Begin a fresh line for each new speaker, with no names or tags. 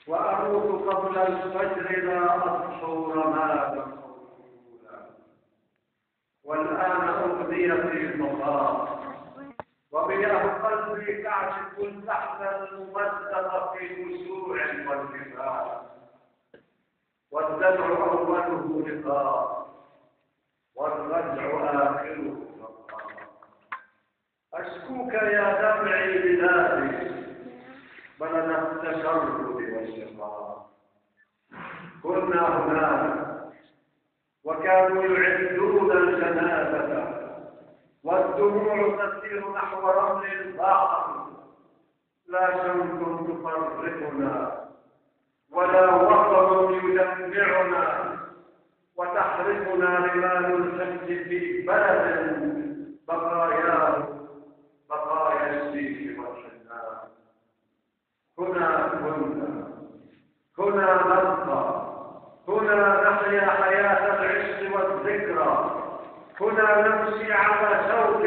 وأموت قبل الفجر لا أضحو رمادا مقتولا. والآن أغني في صفاء ومياه قلبي تعشق اللحن الممزق في خشوع وانكفاء، والدمع أوله لقاء والرجع آخره لقاء. أشكوك يا دمعي بلادي بلد التشرد والشقاء. كنا هناك وكانوا يعدون الجنازة والدموع تسير نحو رمل البحر، لا شمس تفرقنا ولا وطن يجمعنا، وتحرقنا رمال الحج في بلد بقاياه بقايا الشيك والحنان. هنا نبقى، هنا نحيا حياة العشق والذكرى، هنا نمشي على شوك